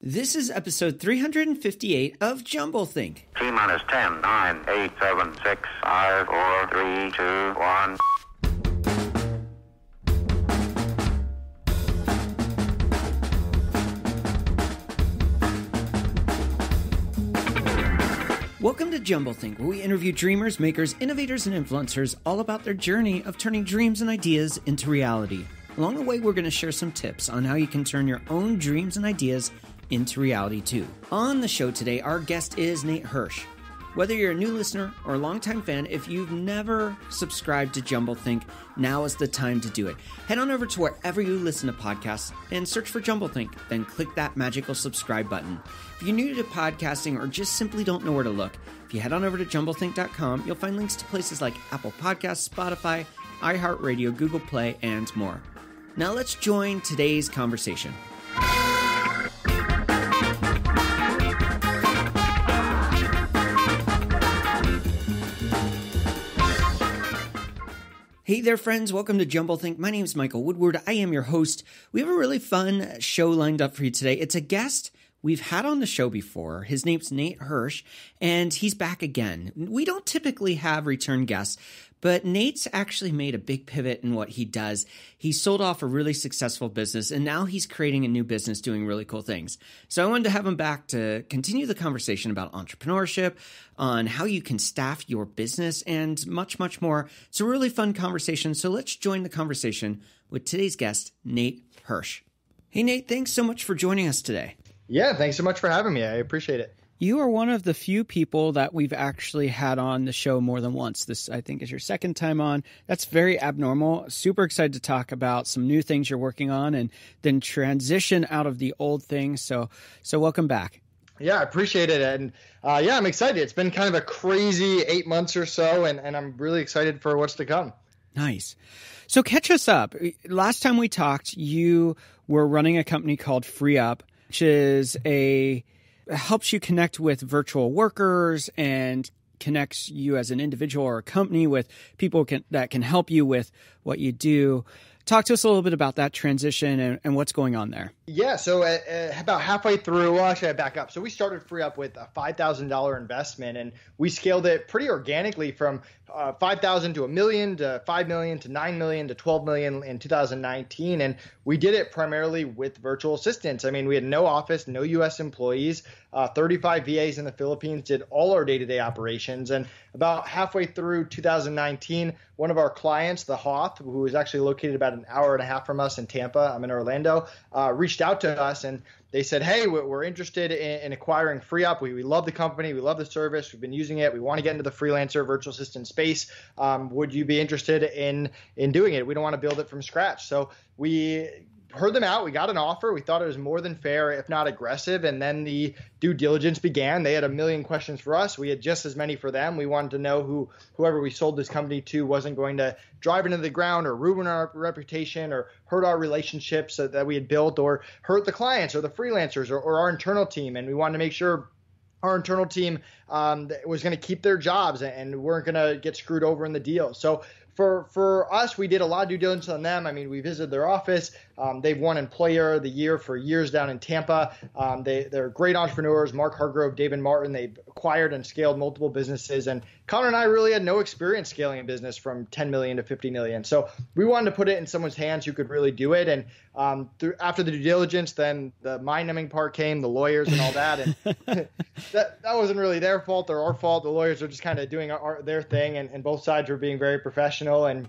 This is episode 358 of Jumblethink. T minus 10, 9, 8, 7, 6, 5, 4, 3, 2, 1. Welcome to Jumblethink, where we interview dreamers, makers, innovators, and influencers all about their journey of turning dreams and ideas into reality. Along the way, we're going to share some tips on how you can turn your own dreams and ideas into reality too. On the show today, our guest is Nate Hirsch. Whether you're a new listener or a longtime fan, if you've never subscribed to Jumblethink, now is the time to do it. Head on over to wherever you listen to podcasts and search for Jumblethink, then click that magical subscribe button. If you're new to podcasting or just simply don't know where to look, if you head on over to jumblethink.com, you'll find links to places like Apple Podcasts, Spotify, iHeartRadio, Google Play, and more. Now let's join today's conversation. Hey there, friends. Welcome to Jumblethink. My name is Michael Woodward. I am your host. We have a really fun show lined up for you today. It's a guest we've had on the show before. His name's Nate Hirsch, and he's back again. We don't typically have return guests, but Nate's actually made a big pivot in what he does. He sold off a really successful business, and now he's creating a new business doing really cool things. So I wanted to have him back to continue the conversation about entrepreneurship, on how you can staff your business, and much, much more. It's a really fun conversation, so let's join the conversation with today's guest, Nate Hirsch. Hey, Nate, thanks so much for joining us today. Yeah, thanks so much for having me. I appreciate it. You are one of the few people that we've actually had on the show more than once. This, I think, is your second time on. That's very abnormal. Super excited to talk about some new things you're working on and then transition out of the old things. So welcome back. Yeah, I appreciate it. And I'm excited. It's been kind of a crazy 8 months or so, and I'm really excited for what's to come. Nice. So catch us up. Last time we talked, you were running a company called FreeUp, which is helps you connect with virtual workers and connects you as an individual or a company with people that can help you with what you do. Talk to us a little bit about that transition and what's going on there. Yeah, so about halfway through, well, actually I back up. So we started FreeUp with a $5,000 investment, and we scaled it pretty organically from $5,000 to $1 million to $5 million to $9 million to $12 million in 2019. And we did it primarily with virtual assistants. I mean, we had no office, no U.S. employees, 35 VAs in the Philippines did all our day-to-day operations. And about halfway through 2019, one of our clients, the Hoth, who is actually located about an hour and a half from us in Tampa, I'm in Orlando, reached out to us and they said, hey, we're interested in acquiring FreeUp. We love the company. We love the service. We've been using it. We want to get into the freelancer virtual assistant space. Would you be interested in doing it? We don't want to build it from scratch. So we heard them out. We got an offer. We thought it was more than fair, if not aggressive. And then the due diligence began. They had a million questions for us. We had just as many for them. We wanted to know whoever we sold this company to wasn't going to drive into the ground or ruin our reputation or hurt our relationships that we had built or hurt the clients or the freelancers or our internal team. And we wanted to make sure our internal team was going to keep their jobs and weren't going to get screwed over in the deal. So for us, we did a lot of due diligence on them. I mean, we visited their office. They've won Employer of the Year for years down in Tampa. They're great entrepreneurs. Mark Hargrove, David Martin, they've acquired and scaled multiple businesses. And Connor and I really had no experience scaling a business from 10 million to 50 million. So we wanted to put it in someone's hands who could really do it. And after the due diligence, then the mind-numbing part came, the lawyers and all that. And that wasn't really their fault or our fault. The lawyers are just kind of doing their thing, and both sides were being very professional. And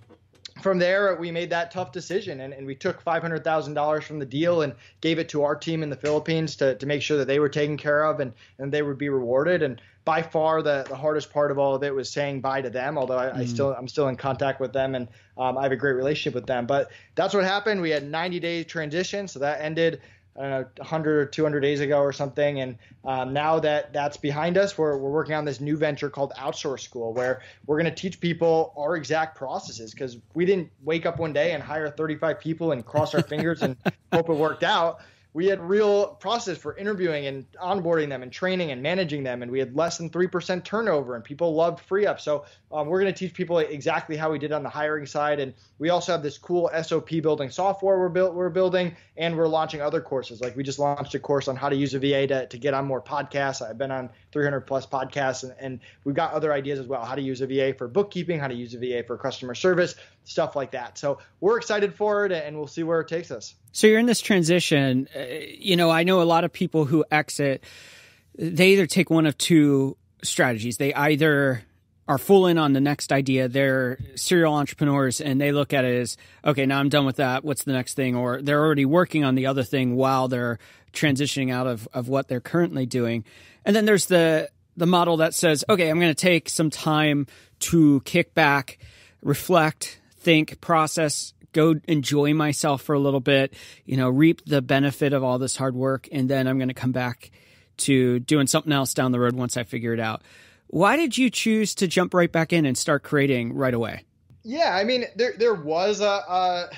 from there, we made that tough decision, and we took $500,000 from the deal and gave it to our team in the Philippines to make sure that they were taken care of and they would be rewarded. And by far, the hardest part of all of it was saying bye to them, although I'm still in contact with them, and I have a great relationship with them. But that's what happened. We had 90-day transition, so that ended 100 or 200 days ago or something. And now that's behind us, we're working on this new venture called Outsourcing School, where we're going to teach people our exact processes, because we didn't wake up one day and hire 35 people and cross our fingers and hope it worked out. we had real process for interviewing and onboarding them and training and managing them. And we had less than 3% turnover, and people loved FreeUp. So we're going to teach people exactly how we did on the hiring side. And we also have this cool SOP building software we're building, and we're launching other courses. Like we just launched a course on how to use a VA to get on more podcasts. I've been on 300 plus podcasts, and we've got other ideas as well, how to use a VA for bookkeeping, how to use a VA for customer service, stuff like that. So we're excited for it, and we'll see where it takes us. So you're in this transition. I know a lot of people who exit, they either take one of two strategies. They either are full in on the next idea. They're serial entrepreneurs and they look at it as, okay, now I'm done with that. What's the next thing? Or they're already working on the other thing while they're transitioning out of what they're currently doing. And then there's the model that says, okay, I'm going to take some time to kick back, reflect, think, process, go enjoy myself for a little bit, reap the benefit of all this hard work. And then I'm going to come back to doing something else down the road once I figure it out. Why did you choose to jump right back in and start creating right away? Yeah, I mean, there was a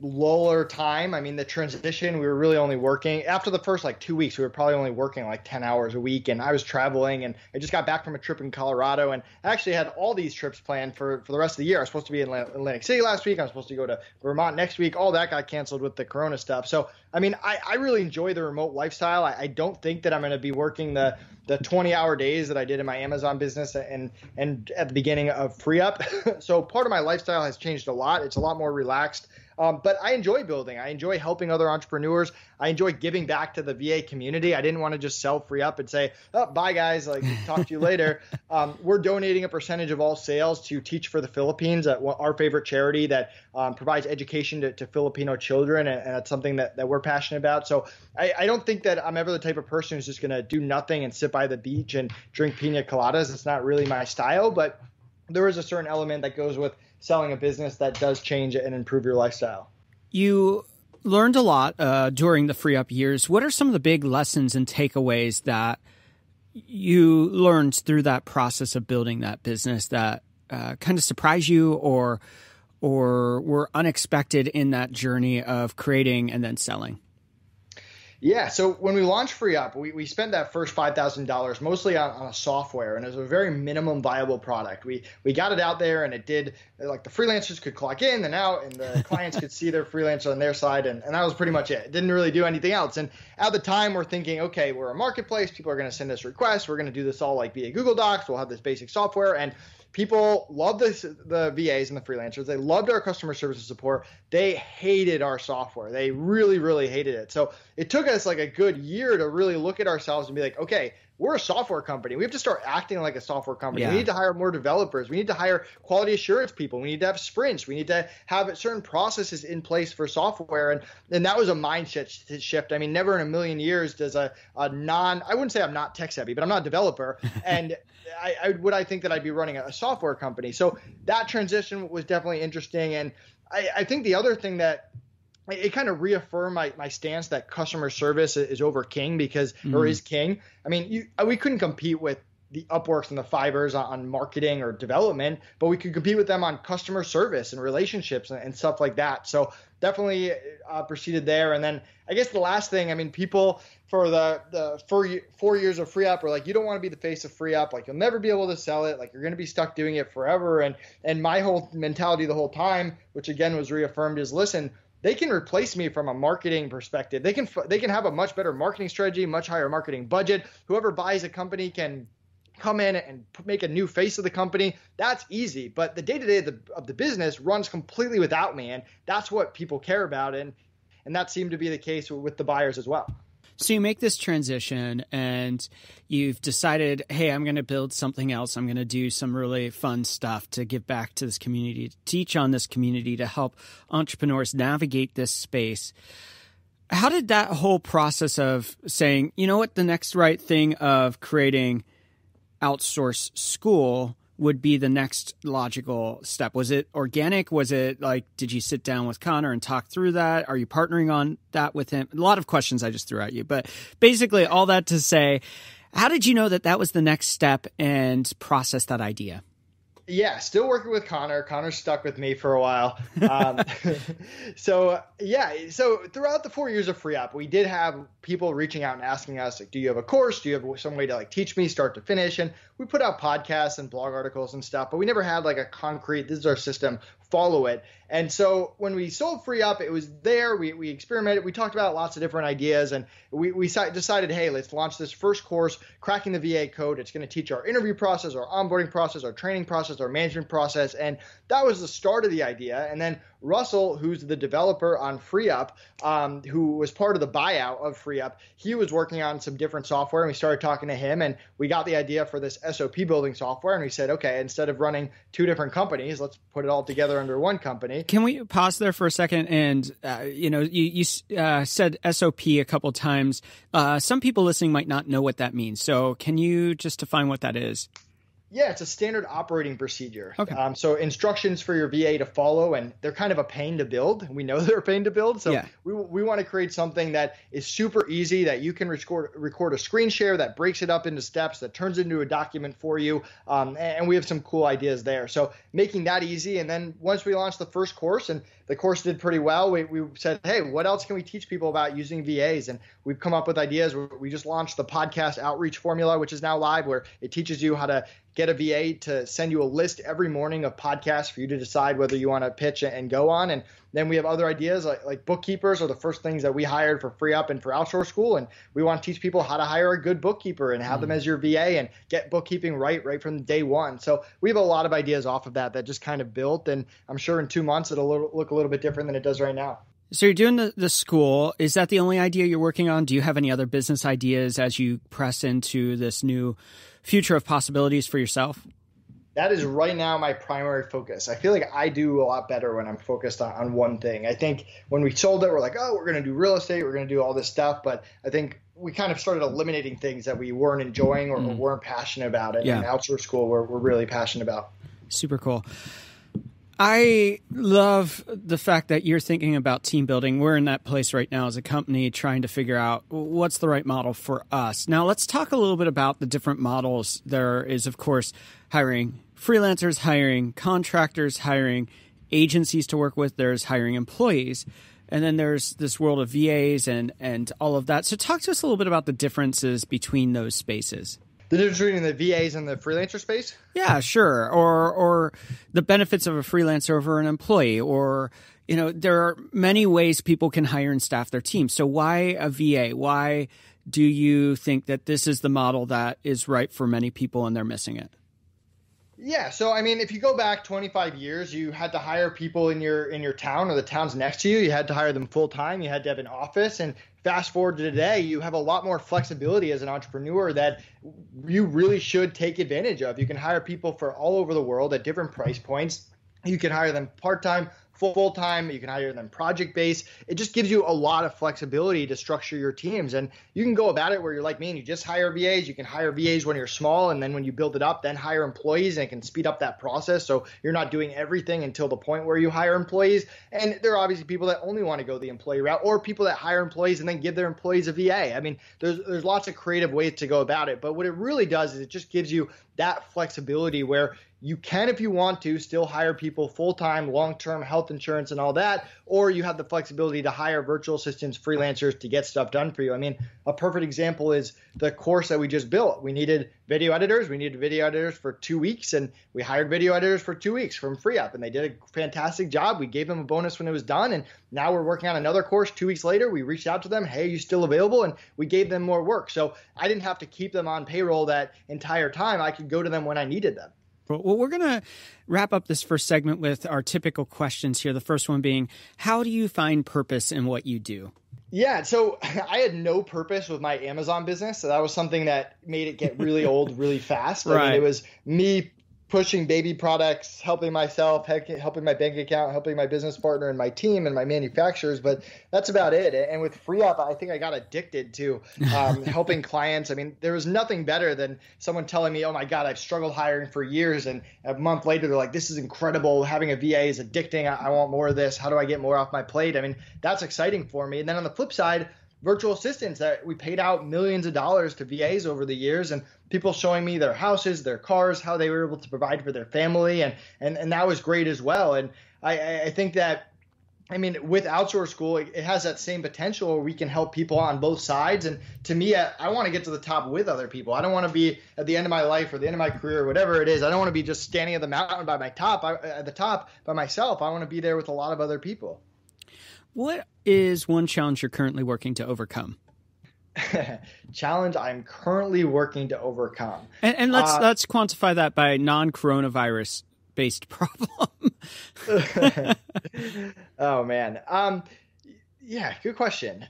luller time. I mean, the transition, we were really only working after the first 2 weeks. We were probably only working 10 hours a week, and I was traveling, and I just got back from a trip in Colorado, and I actually had all these trips planned for the rest of the year. I was supposed to be in Atlantic City last week. I was supposed to go to Vermont next week. All that got canceled with the Corona stuff. So, I mean, I really enjoy the remote lifestyle. I don't think that I'm going to be working the 20-hour days that I did in my Amazon business and at the beginning of FreeUp. So part of my lifestyle has changed a lot. It's a lot more relaxed. But I enjoy building. I enjoy helping other entrepreneurs. I enjoy giving back to the VA community. I didn't want to just sell FreeUp and say, oh, bye, guys. Talk to you later. We're donating a percentage of all sales to Teach for the Philippines, our favorite charity that provides education to Filipino children. And that's something that we're passionate about. So I don't think that I'm ever the type of person who's just going to do nothing and sit by the beach and drink pina coladas. It's not really my style. But there is a certain element that goes with selling a business that does change and improve your lifestyle. You learned a lot during the FreeUp years. What are some of the big lessons and takeaways that you learned through that process of building that business that kind of surprised you or were unexpected in that journey of creating and then selling? Yeah. So when we launched FreeUp, we spent that first $5,000 mostly on a software, and it was a very minimum viable product. We got it out there, and it did the freelancers could clock in and out, and the clients could see their freelancer on their side. And that was pretty much it. It didn't really do anything else. And at the time we're thinking, okay, we're a marketplace. People are going to send us requests. We're going to do this all via Google Docs. We'll have this basic software, and people loved the VAs and the freelancers. They loved our customer service and support. They hated our software. They really, really hated it. So it took us a good year to really look at ourselves and be like, okay, we're a software company. We have to start acting like a software company. Yeah. We need to hire more developers. We need to hire quality assurance people. We need to have sprints. We need to have certain processes in place for software. And that was a mindset shift. I mean, never in a million years does I wouldn't say I'm not tech savvy, but I'm not a developer. And I think that I'd be running a software company. So that transition was definitely interesting. And I think the other thing that it kind of reaffirmed my stance that customer service is over king or is king. I mean, we couldn't compete with the Upworks and the Fivers on marketing or development, but we could compete with them on customer service and relationships and stuff like that. So definitely proceeded there. And then I guess the last thing, I mean, people for the 4 years of FreeUp were like, you don't want to be the face of FreeUp. You'll never be able to sell it. You're going to be stuck doing it forever. And my whole mentality the whole time, which again was reaffirmed, is listen, they can replace me from a marketing perspective. They can have a much better marketing strategy, much higher marketing budget. Whoever buys a company can come in and make a new face of the company. That's easy. But the day-to-day of the business runs completely without me. And that's what people care about. And that seemed to be the case with the buyers as well. So you make this transition and you've decided, hey, I'm going to build something else. I'm going to do some really fun stuff to give back to this community, to teach on this community, to help entrepreneurs navigate this space. How did that whole process of saying, you know what, the next right thing of creating Outsourcing School would be the next logical step? Was it organic? Was it did you sit down with Connor and talk through that? Are you partnering on that with him? A lot of questions I just threw at you, but basically all that to say, how did you know that was the next step and process that idea? Yeah, still working with Connor. Connor's stuck with me for a while. So throughout the 4 years of FreeUp, we did have people reaching out and asking us, like, do you have a course? Do you have some way to like teach me start to finish? And we put out podcasts and blog articles and stuff, but we never had like a concrete, this is our system, follow it. And so when we sold FreeUp, it was there. We experimented. We talked about lots of different ideas, and we decided, hey, let's launch this first course, Cracking the VA Code. It's going to teach our interview process, our onboarding process, our training process, our management process. And that was the start of the idea. And then Russell, who's the developer on FreeUp, who was part of the buyout of FreeUp, he was working on some different software, and we started talking to him, and we got the idea for this SOP building software. And we said, okay, instead of running two different companies, let's put it all together under one company. Can we pause there for a second? And, you said SOP a couple times. Some people listening might not know what that means. So can you just define what that is? Yeah, it's a standard operating procedure. Okay. So instructions for your VA to follow, and they're kind of a pain to build. We know they're a pain to build. So we want to create something that is super easy, that you can record a screen share that breaks it up into steps, that turns into a document for you. And we have some cool ideas there. So making that easy. And then once we launched the first course, and the course did pretty well, we said, hey, what else can we teach people about using VAs? And we've come up with ideas. We just launched the podcast outreach formula, which is now live, where it teaches you how to get a VA to send you a list every morning of podcasts for you to decide whether you want to pitch and go on. And then we have other ideas like bookkeepers are the first things that we hired for FreeUp and for Outsourcing School. And we want to teach people how to hire a good bookkeeper and have them as your VA and get bookkeeping right from day one. So we have a lot of ideas off of that just kind of built. And I'm sure in 2 months, it'll look a little bit different than it does right now. So you're doing the school. Is that the only idea you're working on? Do you have any other business ideas as you press into this new future of possibilities for yourself? That is right now my primary focus. I feel like I do a lot better when I'm focused on one thing. I think when we sold it, we're like, oh, we're going to do real estate, we're going to do all this stuff. But I think we kind of started eliminating things that we weren't enjoying or weren't passionate about. And Outsourcing School, we're really passionate about. Super cool. I love the fact that you're thinking about team building. We're in that place right now as a company trying to figure out what's the right model for us. Now, let's talk a little bit about the different models. There is, of course, hiring freelancers, hiring contractors, hiring agencies to work with. There's hiring employees. And then there's this world of VAs and all of that. So talk to us a little bit about the differences between those spaces. The difference between the VAs and the freelancer space? Yeah, sure. Or the benefits of a freelancer over an employee, or, there are many ways people can hire and staff their team. So why a VA? Why do you think that this is the model that is right for many people and they're missing it? Yeah. So, I mean, if you go back 25 years, you had to hire people in your town or the towns next to you. You had to hire them full time. You had to have an office. And fast forward to today, you have a lot more flexibility as an entrepreneur that you really should take advantage of. You can hire people for all over the world at different price points. You can hire them part-time, full-time. You can hire them project-based. It just gives you a lot of flexibility to structure your teams. And you can go about it where you're like me and you just hire VAs. You can hire VAs when you're small, and then when you build it up, then hire employees, and it can speed up that process. So you're not doing everything until the point where you hire employees. And there are obviously people that only want to go the employee route, or people that hire employees and then give their employees a VA. I mean, there's lots of creative ways to go about it. But what it really does is it just gives you that flexibility where you can, if you want to, still hire people full-time, long-term health insurance and all that, or you have the flexibility to hire virtual assistants, freelancers to get stuff done for you. I mean, a perfect example is the course that we just built. We needed video editors. We needed video editors for 2 weeks, and we hired video editors for 2 weeks from FreeUp, and they did a fantastic job. We gave them a bonus when it was done, and now we're working on another course 2 weeks later. We reached out to them, hey, are you still available? And we gave them more work. So I didn't have to keep them on payroll that entire time. I could go to them when I needed them. Well, we're going to wrap up this first segment with our typical questions here. The first one being, how do you find purpose in what you do? Yeah, so I had no purpose with my Amazon business. So that was something that made it get really old really fast. Right. I mean, it was me pushing baby products, helping myself, helping my bank account, helping my business partner and my team and my manufacturers. But that's about it. And with FreeUp, I think I got addicted to helping clients. I mean, there was nothing better than someone telling me, oh, my God, I've struggled hiring for years. And a month later, they're like, this is incredible. Having a VA is addicting. I want more of this. How do I get more off my plate? I mean, that's exciting for me. And then on the flip side, virtual assistants that we paid out millions of dollars to VAs over the years, and people showing me their houses, their cars, how they were able to provide for their family. And that was great as well. And I think that, I mean, with Outsourcing School, it has that same potential where we can help people on both sides. And to me, I want to get to the top with other people. I don't want to be at the end of my life or the end of my career, or whatever it is. I don't want to be just standing at the mountain at the top by myself. I want to be there with a lot of other people. What is one challenge you're currently working to overcome? Challenge I'm currently working to overcome. And let's quantify that by non-coronavirus based problem. Oh man. Yeah, good question.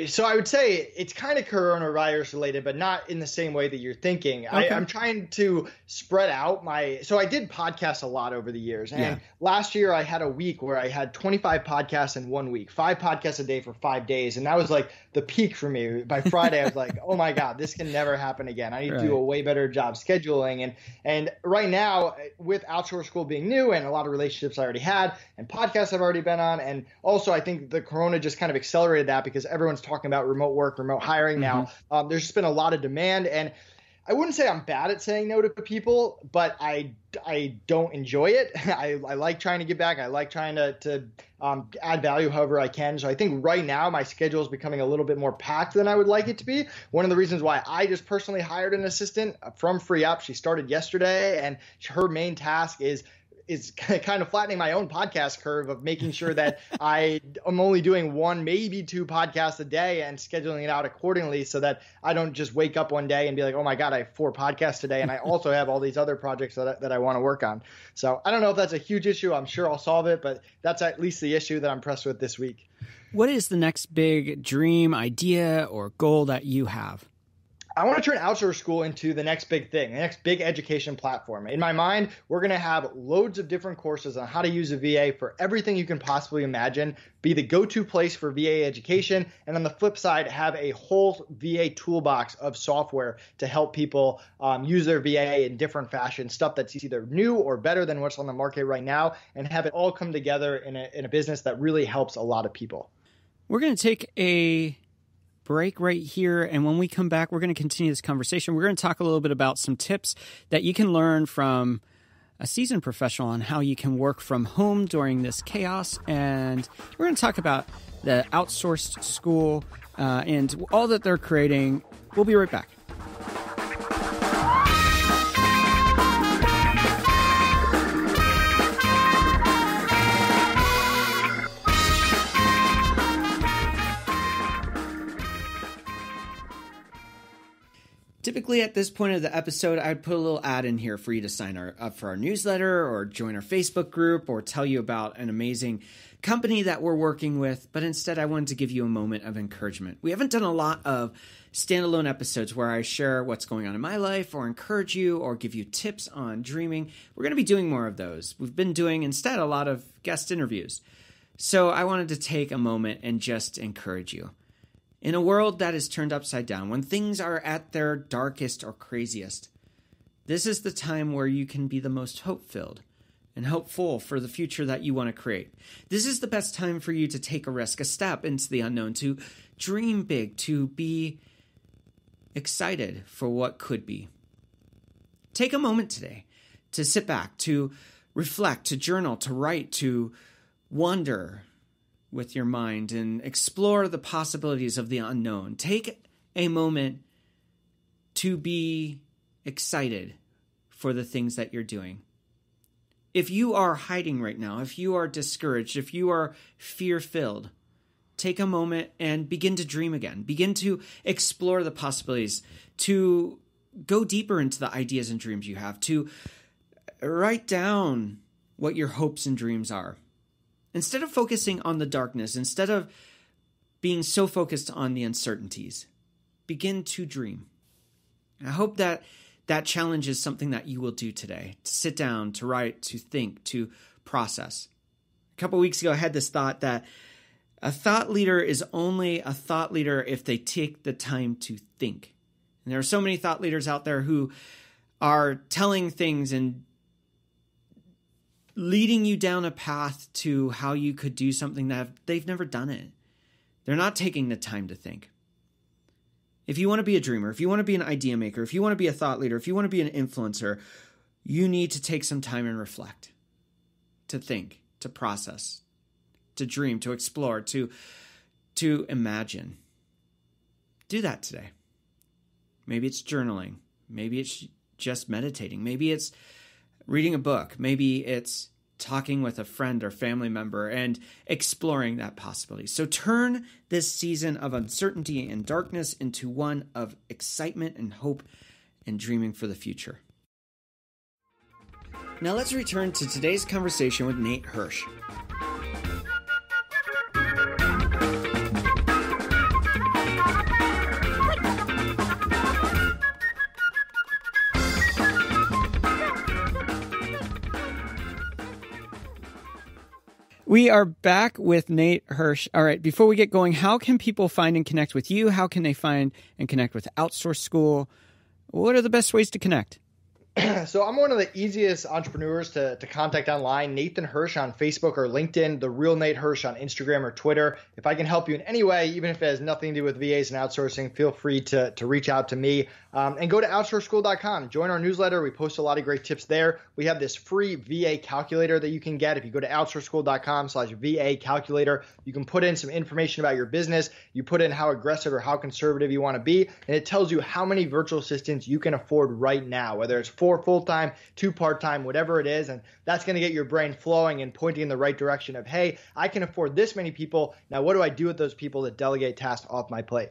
So I would say it's kind of coronavirus related, but not in the same way that you're thinking. Okay. I'm trying to spread out so I did podcasts a lot over the years. And last year I had a week where I had 25 podcasts in 1 week, 5 podcasts a day for 5 days. And that was like the peak for me. By Friday, I was like, oh my God, this can never happen again. I need to do a way better job scheduling. And right now, with Outsourcing School being new and a lot of relationships I already had and podcasts I've already been on. And also I think the corona just kind of accelerated that because everyone's talking about remote work, remote hiring now. There's just been a lot of demand, and I wouldn't say I'm bad at saying no to people, but I don't enjoy it. I like trying to get back. I like trying to add value however I can. So I think right now my schedule is becoming a little bit more packed than I would like it to be. One of the reasons why I just personally hired an assistant from FreeUp. She started yesterday, and her main task is kind of flattening my own podcast curve of making sure that I am only doing 1, maybe 2 podcasts a day and scheduling it out accordingly so that I don't just wake up one day and be like, oh my God, I have 4 podcasts today. And I also have all these other projects that I want to work on. So I don't know if that's a huge issue. I'm sure I'll solve it, but that's at least the issue that I'm pressed with this week. What is the next big dream, idea, or goal that you have? I want to turn Outsourcing School into the next big thing, the next big education platform. In my mind, we're going to have loads of different courses on how to use a VA for everything you can possibly imagine, be the go-to place for VA education, and on the flip side, have a whole VA toolbox of software to help people use their VA in different fashions, stuff that's either new or better than what's on the market right now, and have it all come together in a business that really helps a lot of people. We're going to take a break right here, and when we come back, we're going to continue this conversation. We're going to talk a little bit about some tips that you can learn from a seasoned professional on how you can work from home during this chaos, and we're going to talk about the Outsourced School and all that they're creating. We'll be right back. Typically at this point of the episode, I'd put a little ad in here for you to sign up for our newsletter or join our Facebook group or tell you about an amazing company that we're working with. But instead, I wanted to give you a moment of encouragement. We haven't done a lot of standalone episodes where I share what's going on in my life or encourage you or give you tips on dreaming. We're going to be doing more of those. We've been doing instead a lot of guest interviews. So I wanted to take a moment and just encourage you. In a world that is turned upside down, when things are at their darkest or craziest, this is the time where you can be the most hope-filled and hopeful for the future that you want to create. This is the best time for you to take a risk, a step into the unknown, to dream big, to be excited for what could be. Take a moment today to sit back, to reflect, to journal, to write, to wonder with your mind and explore the possibilities of the unknown. Take a moment to be excited for the things that you're doing. If you are hiding right now, if you are discouraged, if you are fear-filled, take a moment and begin to dream again. Begin to explore the possibilities, to go deeper into the ideas and dreams you have, to write down what your hopes and dreams are. Instead of focusing on the darkness, instead of being so focused on the uncertainties, begin to dream. I hope that that challenge is something that you will do today, to sit down, to write, to think, to process. A couple weeks ago, I had this thought that a thought leader is only a thought leader if they take the time to think. And there are so many thought leaders out there who are telling things and leading you down a path to how you could do something that they've never done it. They're not taking the time to think. If you want to be a dreamer, if you want to be an idea maker, if you want to be a thought leader, if you want to be an influencer, you need to take some time and reflect, to think, to process, to dream, to explore, to imagine. Do that today. Maybe it's journaling. Maybe it's just meditating. Maybe it's reading a book. Maybe it's talking with a friend or family member and exploring that possibility. So turn this season of uncertainty and darkness into one of excitement and hope and dreaming for the future. Now let's return to today's conversation with Nate Hirsch. We are back with Nate Hirsch. All right, before we get going, how can people find and connect with you? How can they find and connect with Outsourcing School? What are the best ways to connect? So I'm one of the easiest entrepreneurs to contact online. Nathan Hirsch on Facebook or LinkedIn, the real Nate Hirsch on Instagram or Twitter. If I can help you in any way, even if it has nothing to do with VAs and outsourcing, feel free to reach out to me. And go to outsourceschool.com. Join our newsletter. We post a lot of great tips there. We have this free VA calculator that you can get. If you go to outsourceschool.com/VA calculator, you can put in some information about your business. You put in how aggressive or how conservative you want to be, and it tells you how many virtual assistants you can afford right now, whether it's 4 full-time, 2 part-time, whatever it is. And that's going to get your brain flowing and pointing in the right direction of, hey, I can afford this many people. Now, what do I do with those people that delegate tasks off my plate?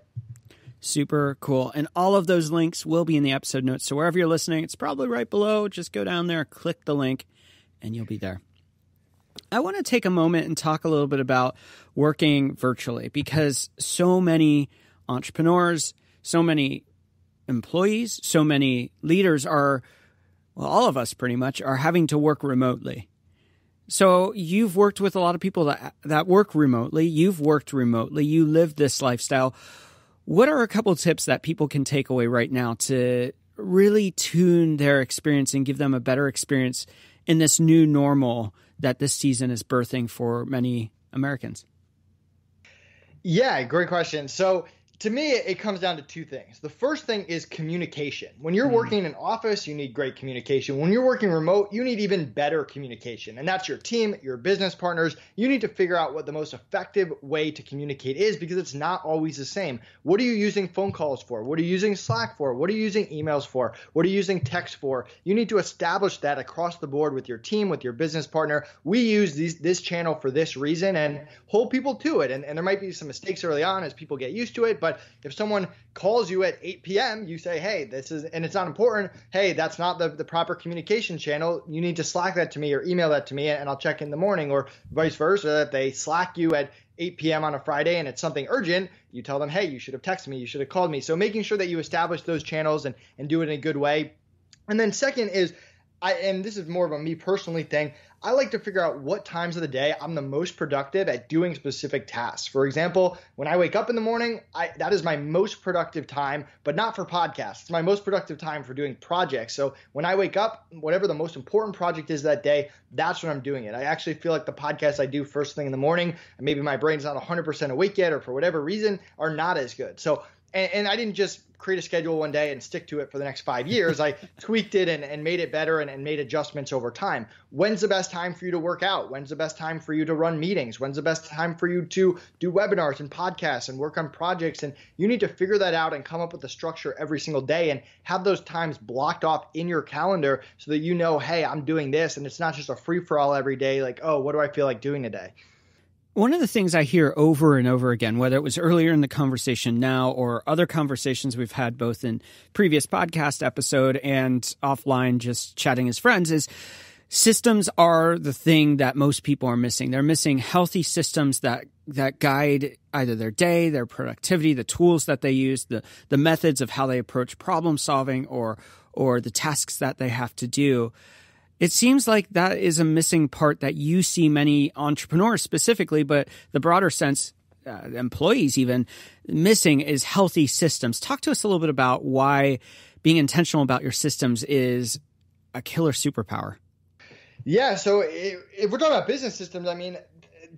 Super cool. And all of those links will be in the episode notes. So wherever you're listening, it's probably right below. Just go down there, click the link, and you'll be there. I want to take a moment and talk a little bit about working virtually, because so many entrepreneurs, so many employees, so many leaders are, well, all of us pretty much are having to work remotely. So you've worked with a lot of people that work remotely. You've worked remotely. You live this lifestyle. What are a couple of tips that people can take away right now to really tune their experience and give them a better experience in this new normal that this season is birthing for many Americans? Yeah, great question. So to me, it comes down to 2 things. The first thing is communication. When you're working in an office, you need great communication. When you're working remote, you need even better communication. And that's your team, your business partners. You need to figure out what the most effective way to communicate is, because it's not always the same. What are you using phone calls for? What are you using Slack for? What are you using emails for? What are you using text for? You need to establish that across the board with your team, with your business partner. We use this channel for this reason, and hold people to it. And there might be some mistakes early on as people get used to it, but if someone calls you at 8 p.m., you say, hey, this is, and it's not important. Hey, that's not the proper communication channel. You need to Slack that to me or email that to me, and I'll check in the morning, or vice versa. If they Slack you at 8 p.m. on a Friday and it's something urgent, you tell them, hey, you should have texted me. You should have called me. So making sure that you establish those channels and do it in a good way. And then second is, and this is more of a me personally thing, I like to figure out what times of the day I'm the most productive at doing specific tasks. For example, when I wake up in the morning, that is my most productive time, but not for podcasts. It's my most productive time for doing projects. So when I wake up, whatever the most important project is that day, that's when I'm doing it. I actually feel like the podcasts I do first thing in the morning, and maybe my brain's not 100% awake yet, or for whatever reason, are not as good. So, and I didn't just create a schedule one day and stick to it for the next 5 years. I tweaked it and made it better and made adjustments over time. When's the best time for you to work out? When's the best time for you to run meetings? When's the best time for you to do webinars and podcasts and work on projects? And you need to figure that out and come up with a structure every single day and have those times blocked off in your calendar so that you know, hey, I'm doing this. And it's not just a free-for-all every day, like, oh, what do I feel like doing today? One of the things I hear over and over again, whether it was earlier in the conversation now or other conversations we've had both in previous podcast episode and offline just chatting as friends, is systems are the thing that most people are missing. They're missing healthy systems that guide either their day, their productivity, the tools that they use, the methods of how they approach problem solving or the tasks that they have to do. It seems like that is a missing part that you see many entrepreneurs specifically, but the broader sense, employees even, missing is healthy systems. Talk to us a little bit about why being intentional about your systems is a killer superpower. Yeah, so if we're talking about business systems, I mean,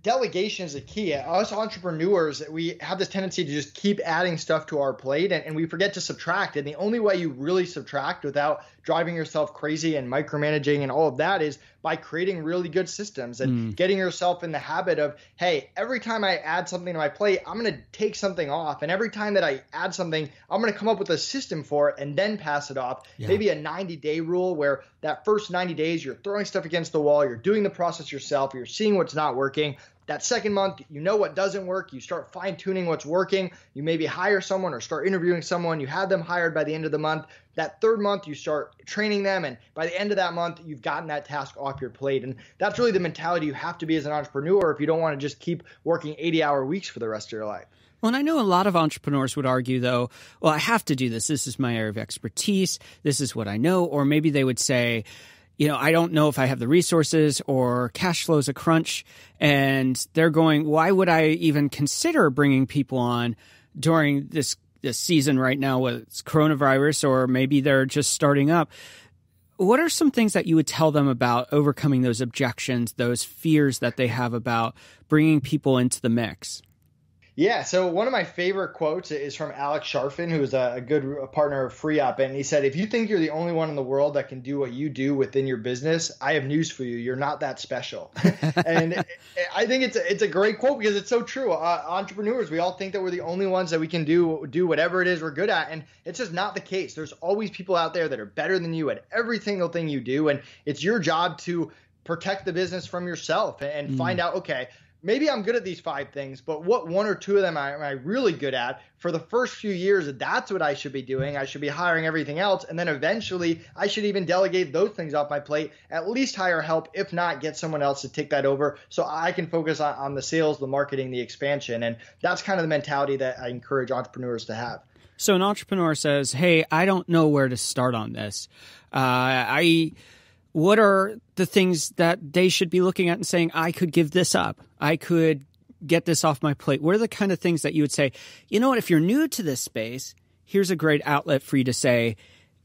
delegation is a key. Us entrepreneurs, we have this tendency to just keep adding stuff to our plate and we forget to subtract. And the only way you really subtract without driving yourself crazy and micromanaging and all of that is by creating really good systems and getting yourself in the habit of, hey, every time I add something to my plate, I'm going to take something off. And every time that I add something, I'm going to come up with a system for it and then pass it off. Yeah. Maybe a 90-day rule where that first 90 days, you're throwing stuff against the wall, you're doing the process yourself, you're seeing what's not working. That second month, you know what doesn't work. You start fine-tuning what's working. You maybe hire someone or start interviewing someone. You have them hired by the end of the month. That third month, you start training them. And by the end of that month, you've gotten that task off your plate. And that's really the mentality you have to be as an entrepreneur if you don't want to just keep working 80-hour weeks for the rest of your life. Well, and I know a lot of entrepreneurs would argue, though, well, I have to do this. This is my area of expertise. This is what I know. Or maybe they would say, I don't know if I have the resources or cash flow is a crunch. And they're going, why would I even consider bringing people on during this season right now with coronavirus, or maybe they're just starting up? What are some things that you would tell them about overcoming those objections, those fears that they have about bringing people into the mix? Yeah, so one of my favorite quotes is from Alex Sharfin, who is a good partner of FreeUp. And he said, if you think you're the only one in the world that can do what you do within your business, I have news for you. You're not that special. And I think it's a great quote because it's so true. Entrepreneurs, we all think that we're the only ones that we can do whatever it is we're good at. And it's just not the case. There's always people out there that are better than you at every single thing you do. And it's your job to protect the business from yourself and find out, okay, maybe I'm good at these 5 things, but what 1 or 2 of them am I really good at? For the first few years, that's what I should be doing. I should be hiring everything else. And then eventually I should even delegate those things off my plate, at least hire help. If not, get someone else to take that over so I can focus on the sales, the marketing, the expansion. And that's kind of the mentality that I encourage entrepreneurs to have. So an entrepreneur says, hey, I don't know where to start on this. What are the things that they should be looking at and saying, I could give this up? I could get this off my plate. What are the kind of things that you would say, you know what, if you're new to this space, here's a great outlet for you to say,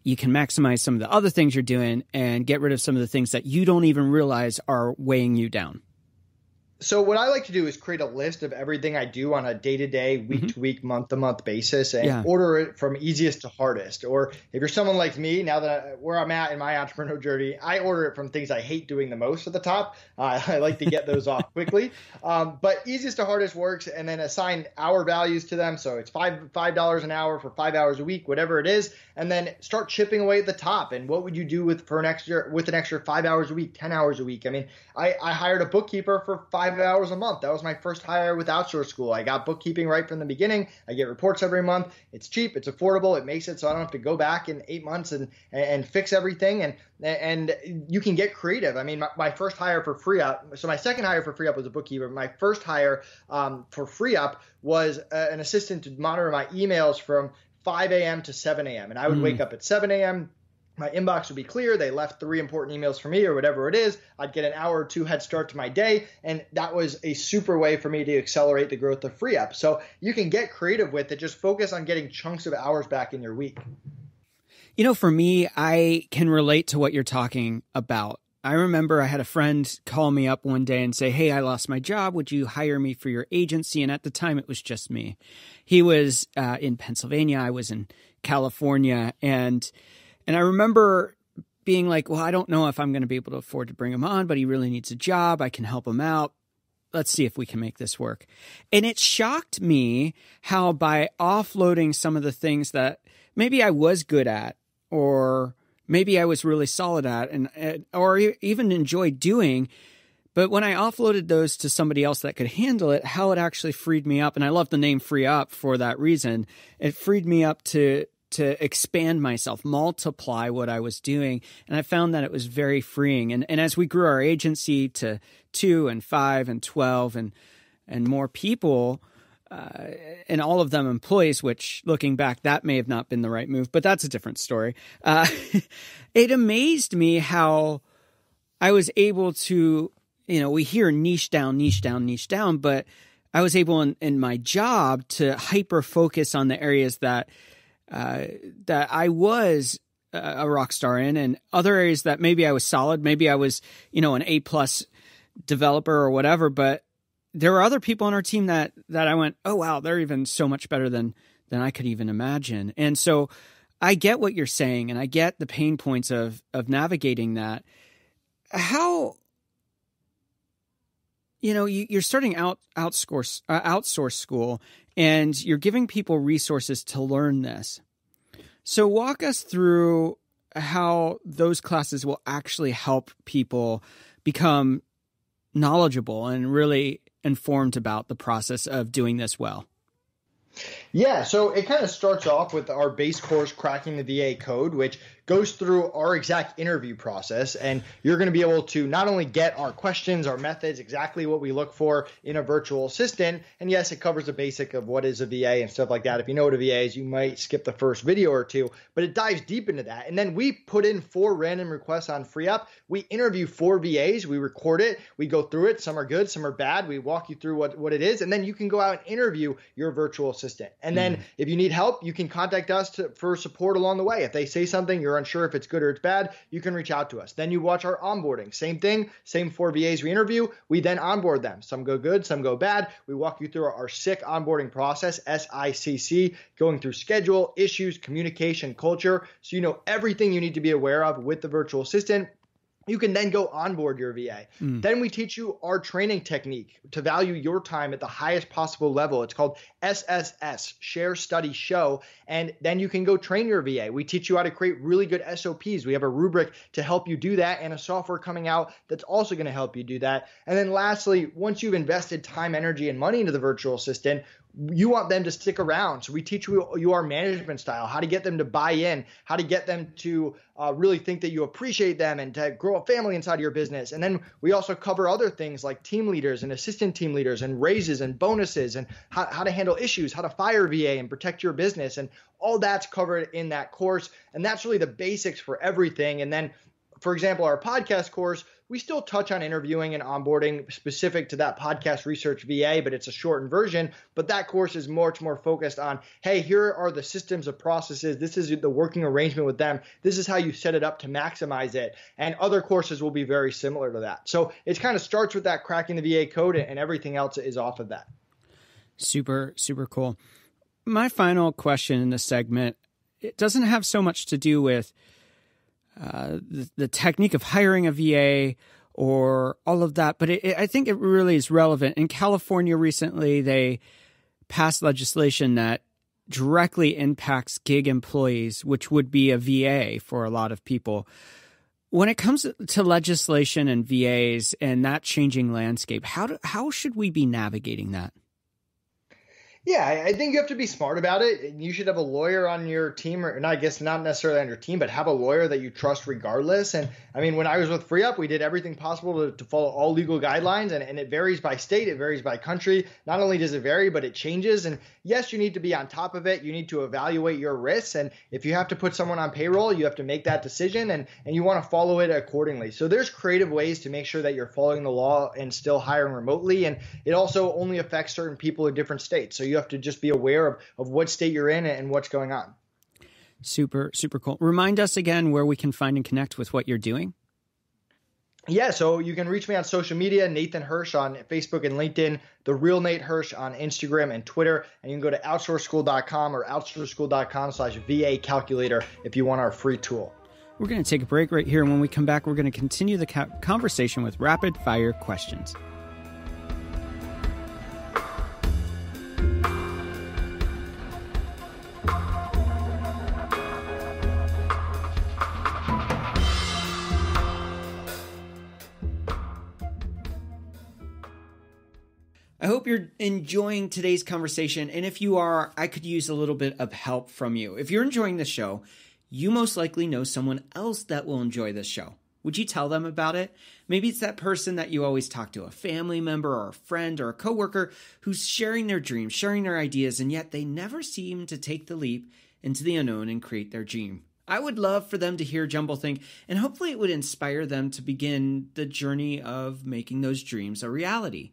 you can maximize some of the other things you're doing and get rid of some of the things that you don't even realize are weighing you down? So what I like to do is create a list of everything I do on a day-to-day, week-to-week, month-to-month basis and order it from easiest to hardest. Or if you're someone like me, now that where I'm at in my entrepreneurial journey, I order it from things I hate doing the most at the top. I like to get those off quickly. But easiest to hardest works, and then assign hour values to them. So it's $5 an hour for 5 hours a week, whatever it is. And then start chipping away at the top. And what would you do with an extra 5 hours a week, 10 hours a week? I mean, I hired a bookkeeper for 5 hours a month. That was my first hire with Outsourcing School. I got bookkeeping right from the beginning. I get reports every month. It's cheap. It's affordable. It makes it so I don't have to go back in 8 months and fix everything. And you can get creative. I mean, my first hire for FreeUp. So my second hire for FreeUp was a bookkeeper. My first hire for FreeUp was an assistant to monitor my emails from 5 a.m. to 7 a.m. And I would wake up at 7 a.m. My inbox would be clear. They left 3 important emails for me or whatever it is. I'd get an hour or 2 head start to my day. And that was a super way for me to accelerate the growth of FreeUp. So you can get creative with it. Just focus on getting chunks of hours back in your week. For me, I can relate to what you're talking about. I remember I had a friend call me up one day and say, hey, I lost my job. Would you hire me for your agency? And at the time, it was just me. He was in Pennsylvania. I was in California. And I remember being like, well, I don't know if I'm going to be able to afford to bring him on, but he really needs a job. I can help him out. Let's see if we can make this work. And it shocked me how by offloading some of the things that maybe I was good at, or maybe I was really solid at, or even enjoyed doing, but when I offloaded those to somebody else that could handle it, how it actually freed me up. And I love the name FreeUp for that reason. It freed me up to expand myself, multiply what I was doing. And I found that it was very freeing. And as we grew our agency to 2 and 5 and 12 and more people, and all of them employees, which looking back, that may have not been the right move, but that's a different story. It amazed me how I was able to, we hear niche down, but I was able in my job to hyper focus on the areas that I was a rock star in, and other areas that maybe I was solid, maybe I was, an A+ developer or whatever, but there were other people on our team that I went, oh, wow, they're even so much better than I could even imagine. And so I get what you're saying, and I get the pain points of navigating that. How, you're starting outsource school, and you're giving people resources to learn this. So walk us through how those classes will actually help people become knowledgeable and really informed about the process of doing this well. Yeah, so it kind of starts off with our base course, Cracking the VA Code, which goes through our exact interview process. And you're going to be able to not only get our questions, our methods, exactly what we look for in a virtual assistant. And yes, it covers the basic of what is a VA and stuff like that. If you know what a VA is, you might skip the first video or two, but it dives deep into that. And then we put in 4 random requests on FreeUp. We interview 4 VAs. We record it. We go through it. Some are good, some are bad. We walk you through what it is. And then you can go out and interview your virtual assistant. And then if you need help, you can contact us for support along the way. If they say something, you're unsure if it's good or it's bad, you can reach out to us. Then you watch our onboarding. Same thing, same 4 VAs we interview. We then onboard them. Some go good, some go bad. We walk you through our SICK onboarding process, SICC, going through schedule, issues, communication, culture. So you know everything you need to be aware of with the virtual assistant. You can then go onboard your VA. Then we teach you our training technique to value your time at the highest possible level. It's called SSS, Share, Study, Show. And then you can go train your VA. We teach you how to create really good SOPs. We have a rubric to help you do that and a software coming out that's also going to help you do that. And then lastly, once you've invested time, energy, and money into the virtual assistant, you want them to stick around. So we teach you our management style, how to get them to buy in, how to get them to really think that you appreciate them and to grow a family inside of your business. And then we also cover other things like team leaders and assistant team leaders and raises and bonuses and how to handle issues, how to fire VA and protect your business. And all that's covered in that course. And that's really the basics for everything. And then, for example, our podcast course, we still touch on interviewing and onboarding specific to that podcast research VA, but it's a shortened version. But that course is much more focused on, hey, here are the systems of processes. This is the working arrangement with them. This is how you set it up to maximize it. And other courses will be very similar to that. So it kind of starts with that cracking the VA code, and everything else is off of that. Super, super cool. My final question in this segment, it doesn't have so much to do with the technique of hiring a VA or all of that, but I think it really is relevant. In California recently, they passed legislation that directly impacts gig employees, which would be a VA for a lot of people. When it comes to legislation and VAs and that changing landscape, how should we be navigating that? Yeah, I think you have to be smart about it. You should have a lawyer on your team, or I guess not necessarily on your team, but have a lawyer that you trust regardless. And I mean, when I was with FreeUp, we did everything possible to follow all legal guidelines, and it varies by state, it varies by country. Not only does it vary, but it changes. And yes, you need to be on top of it. You need to evaluate your risks. And if you have to put someone on payroll, you have to make that decision, and you want to follow it accordingly. So there's creative ways to make sure that you're following the law and still hiring remotely. And it also only affects certain people in different states. So you have to just be aware of what state you're in and what's going on. Super, super cool. Remind us again where we can find and connect with what you're doing. Yeah, so you can reach me on social media, Nathan Hirsch on Facebook and LinkedIn, The Real Nate Hirsch on Instagram and Twitter. And you can go to outsourceschool.com or outsourceschool.com/VA calculator if you want our free tool. We're going to take a break right here. And when we come back, we're going to continue the conversation with rapid fire questions. I hope you're enjoying today's conversation, and if you are, I could use a little bit of help from you. If you're enjoying this show, you most likely know someone else that will enjoy this show. Would you tell them about it? Maybe it's that person that you always talk to, a family member or a friend or a coworker who's sharing their dreams, sharing their ideas, and yet they never seem to take the leap into the unknown and create their dream. I would love for them to hear Jumblethink, and hopefully it would inspire them to begin the journey of making those dreams a reality.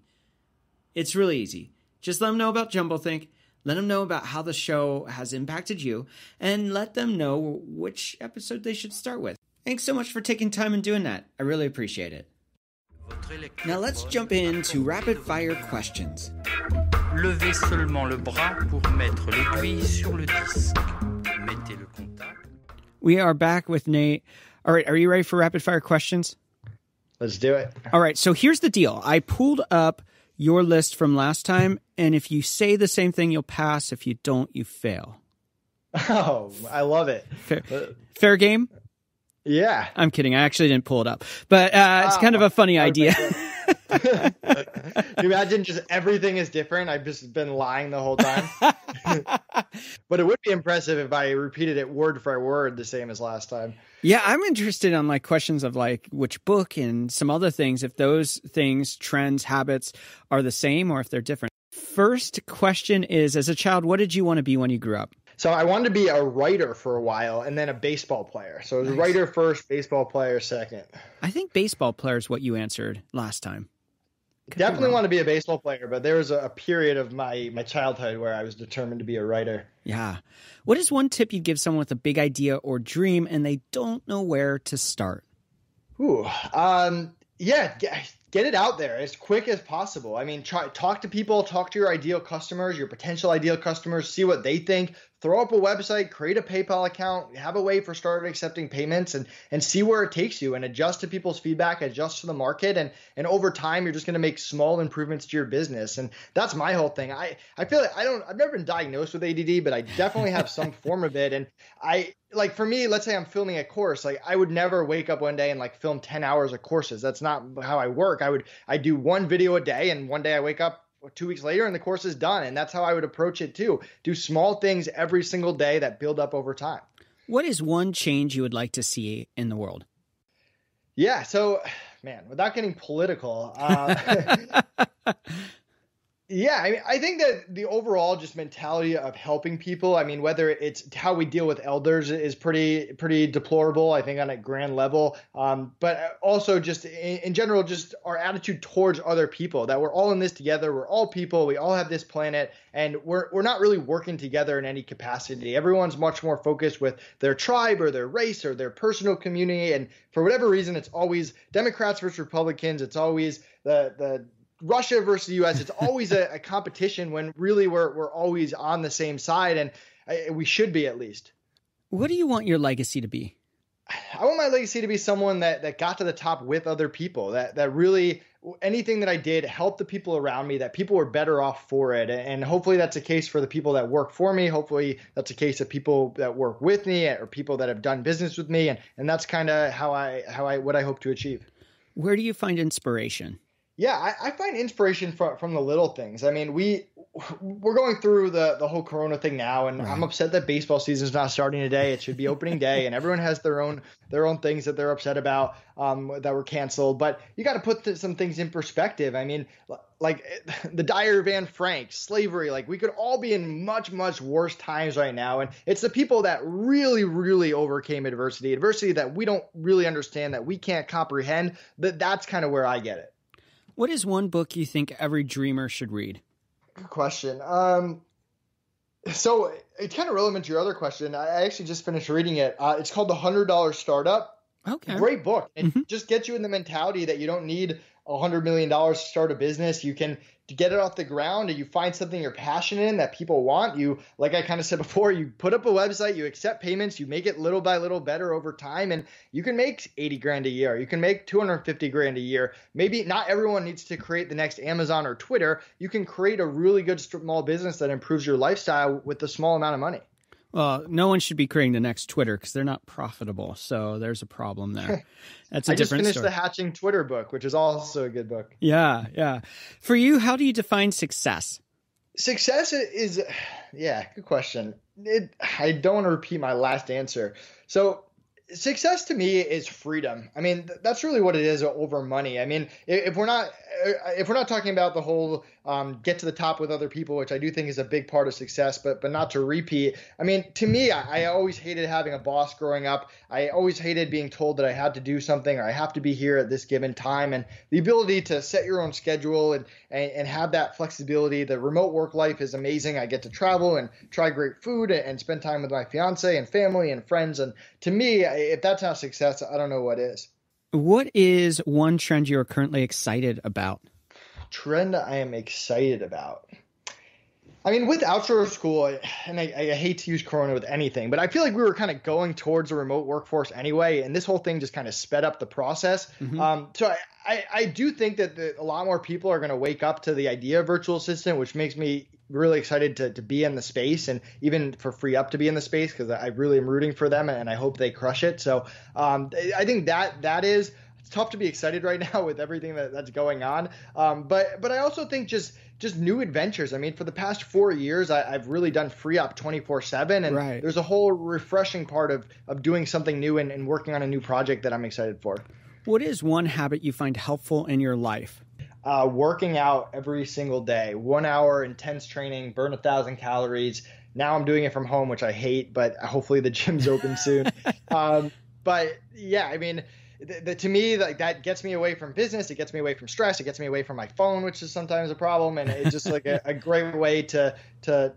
It's really easy. Just let them know about Jumblethink, let them know about how the show has impacted you, and let them know which episode they should start with. Thanks so much for taking time and doing that. I really appreciate it. Now let's jump into rapid fire questions. Levez seulement le bras pour mettre l'aiguille sur le disque. Mettez le contact. We are back with Nate. All right, are you ready for rapid fire questions? Let's do it. All right, so here's the deal. I pulled up your list from last time, and if you say the same thing, you'll pass. If you don't, you fail. Oh, I love it. Fair game? Yeah. I'm kidding. I actually didn't pull it up, but it's kind of a funny idea. Imagine just everything is different. I've just been lying the whole time. But it would be impressive if I repeated it word for word the same as last time. Yeah, I'm interested on like questions of like which book and some other things, if those things, trends, habits are the same or if they're different. First question is, as a child, what did you want to be when you grew up? So I wanted to be a writer for a while and then a baseball player. So it was writer first, baseball player second. I think baseball player is what you answered last time. Definitely want to be a baseball player, but there was a period of my childhood where I was determined to be a writer. Yeah. What is one tip you'd give someone with a big idea or dream and they don't know where to start? Get it out there as quick as possible. I mean, talk to people, talk to your ideal customers, your potential ideal customers, see what they think. Throw up a website, create a PayPal account, have a way for starting accepting payments and see where it takes you and adjust to people's feedback, adjust to the market. And over time, you're just going to make small improvements to your business. And that's my whole thing. I feel like I've never been diagnosed with ADD, but I definitely have some form of it. And for me, let's say I'm filming a course, like I would never wake up one day and like film 10 hours of courses. That's not how I work. I do one video a day and one day I wake up 2 weeks later and the course is done. And that's how I would approach it too. Do small things every single day that build up over time. What is one change you would like to see in the world? Yeah. So, man, without getting political, yeah, I mean, I think that the overall just mentality of helping people, I mean, whether it's how we deal with elders is pretty deplorable, I think, on a grand level. But also just in general, just our attitude towards other people, that we're all in this together. We're all people. We all have this planet, and we're not really working together in any capacity. Everyone's much more focused with their tribe or their race or their personal community. And for whatever reason, it's always Democrats versus Republicans. It's always the Russia versus the U.S. It's always a competition when really we're always on the same side, and we should be at least. What do you want your legacy to be? I want my legacy to be someone that got to the top with other people, that really anything that I did helped the people around me, that people were better off for it. And hopefully that's the case for the people that work for me. Hopefully that's the case of people that work with me or people that have done business with me. And that's kind of what I hope to achieve. Where do you find inspiration? Yeah, I find inspiration from the little things. I mean, we're going through the whole Corona thing now, and right. I'm upset that baseball season's not starting today. It should be opening day, and everyone has their own things that they're upset about that were canceled. But you got to put some things in perspective. I mean, like the Diary of Anne Frank, slavery. Like we could all be in much, much worse times right now, and it's the people that really, really overcame adversity that we don't really understand, that we can't comprehend. That's kind of where I get it. What is one book you think every dreamer should read? Good question. So it's kind of relevant to your other question. I actually just finished reading it. It's called The $100 Startup. Okay. Great book. It just gets you in the mentality that you don't need $100 million to start a business. You can get it off the ground and you find something you're passionate in that people want. You, like I kind of said before, you put up a website, you accept payments, you make it little by little better over time, and you can make 80 grand a year. You can make 250 grand a year. Maybe not everyone needs to create the next Amazon or Twitter. You can create a really good small business that improves your lifestyle with a small amount of money. Well, no one should be creating the next Twitter because they're not profitable. So there's a problem there. That's a different story. I just finished the Hatching Twitter book, which is also a good book. Yeah. For you, how do you define success? Success is, good question. I don't want to repeat my last answer. So success to me is freedom. I mean, that's really what it is over money. I mean, if we're not talking about the whole get to the top with other people, which I do think is a big part of success, but not to repeat. I mean, to me, I always hated having a boss growing up. I always hated being told that I had to do something or I have to be here at this given time. And the ability to set your own schedule and have that flexibility. The remote work life is amazing. I get to travel and try great food and spend time with my fiance and family and friends. And to me, if that's not success, I don't know what is. What is one trend you're currently excited about? Trend I am excited about. I mean, with Outsourcing School, and I hate to use Corona with anything, but I feel like we were kind of going towards a remote workforce anyway, and this whole thing just kind of sped up the process. So I do think that a lot more people are going to wake up to the idea of virtual assistant, which makes me really excited to be in the space, and even for FreeUp to be in the space, because I really am rooting for them, and I hope they crush it. So I think that is – it's tough to be excited right now with everything that's going on. But I also think just new adventures. I mean, for the past 4 years, I've really done FreeUp 24/7, and There's a whole refreshing part of doing something new and working on a new project that I'm excited for. What is one habit you find helpful in your life? Working out every single day, 1 hour intense training, burn 1,000 calories. Now I'm doing it from home, which I hate, but hopefully the gym's open soon. But yeah, I mean, to me, like, that gets me away from business. It gets me away from stress. It gets me away from my phone, which is sometimes a problem. And it's just like a great way to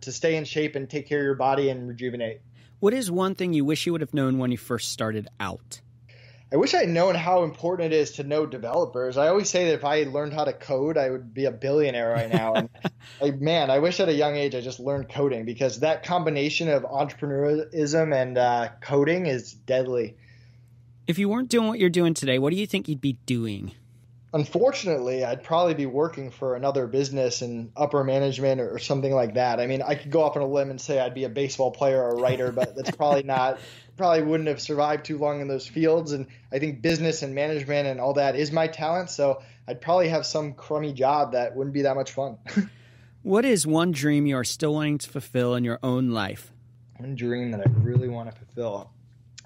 stay in shape and take care of your body and rejuvenate. What is one thing you wish you would have known when you first started out? I wish I had known how important it is to know developers. I always say that if I learned how to code, I would be a billionaire right now. And I wish at a young age I just learned coding, because that combination of entrepreneurism and coding is deadly. If you weren't doing what you're doing today, what do you think you'd be doing? Unfortunately, I'd probably be working for another business in upper management or something like that. I mean, I could go off on a limb and say I'd be a baseball player or a writer, but that's probably wouldn't have survived too long in those fields. And I think business and management and all that is my talent. So I'd probably have some crummy job that wouldn't be that much fun. What is one dream you are still wanting to fulfill in your own life? One dream that I really want to fulfill.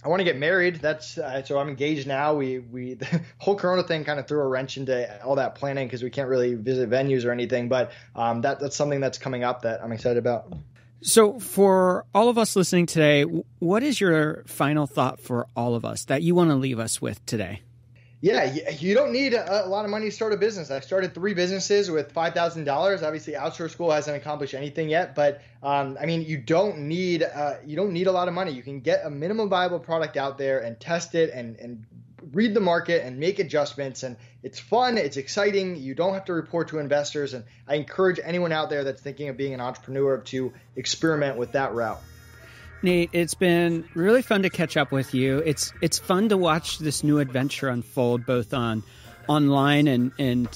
I want to get married. That's so I'm engaged now. We the whole Corona thing kind of threw a wrench into all that planning, because we can't really visit venues or anything. But that's something that's coming up that I'm excited about. So for all of us listening today, what is your final thought for all of us that you want to leave us with today? Yeah, you don't need a lot of money to start a business. I started 3 businesses with $5,000. Obviously, Outsourcing School hasn't accomplished anything yet, but I mean, you don't need a lot of money. You can get a minimum viable product out there and test it and read the market and make adjustments. And it's fun. It's exciting. You don't have to report to investors. And I encourage anyone out there that's thinking of being an entrepreneur to experiment with that route. Nate, it's been really fun to catch up with you. It's fun to watch this new adventure unfold, both online and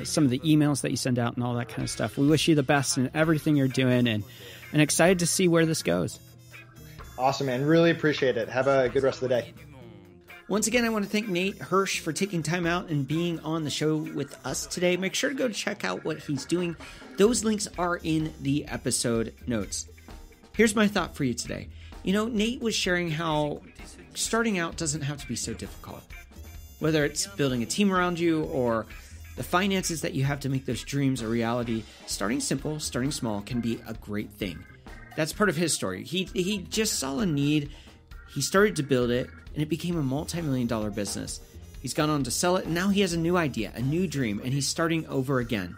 some of the emails that you send out and all that kind of stuff. We wish you the best in everything you're doing, and excited to see where this goes. Awesome, man. Really appreciate it. Have a good rest of the day. Once again, I want to thank Nate Hirsch for taking time out and being on the show with us today. Make sure to go check out what he's doing. Those links are in the episode notes. Here's my thought for you today. You know, Nate was sharing how starting out doesn't have to be so difficult. Whether it's building a team around you or the finances that you have to make those dreams a reality, starting simple, starting small can be a great thing. That's part of his story. He just saw a need, he started to build it, and it became a multi-million-dollar business. He's gone on to sell it, and now he has a new idea, a new dream, and he's starting over again.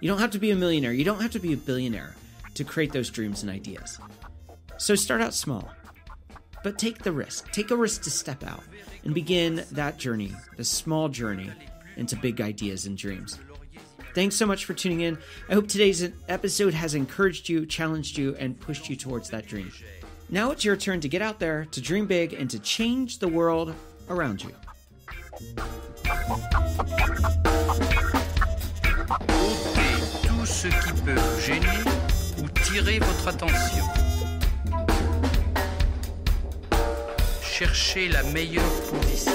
You don't have to be a millionaire, you don't have to be a billionaire to create those dreams and ideas. So start out small, but take the risk. Take a risk to step out and begin that journey, the small journey into big ideas and dreams. Thanks so much for tuning in. I hope today's episode has encouraged you, challenged you, and pushed you towards that dream. Now it's your turn to get out there, to dream big, and to change the world around you. Ôtez tout ce qui peut vous gêner ou tirer votre attention. Cherchez la meilleure position.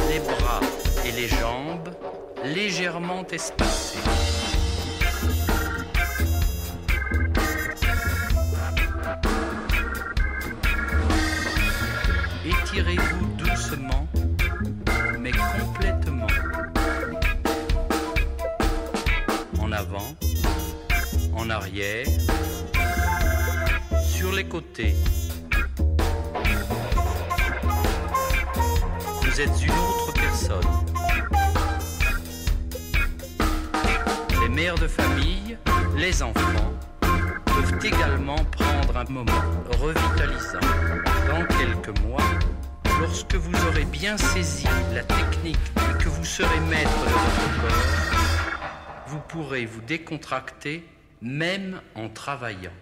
Les bras et les jambes légèrement espacés. Étirez-vous doucement, mais complètement. En avant, en arrière, sur les côtés. Vous êtes une autre personne. Les mères de famille, les enfants, peuvent également prendre un moment revitalisant. Dans quelques mois, lorsque vous aurez bien saisi la technique et que vous serez maître de votre corps, vous pourrez vous décontracter même en travaillant.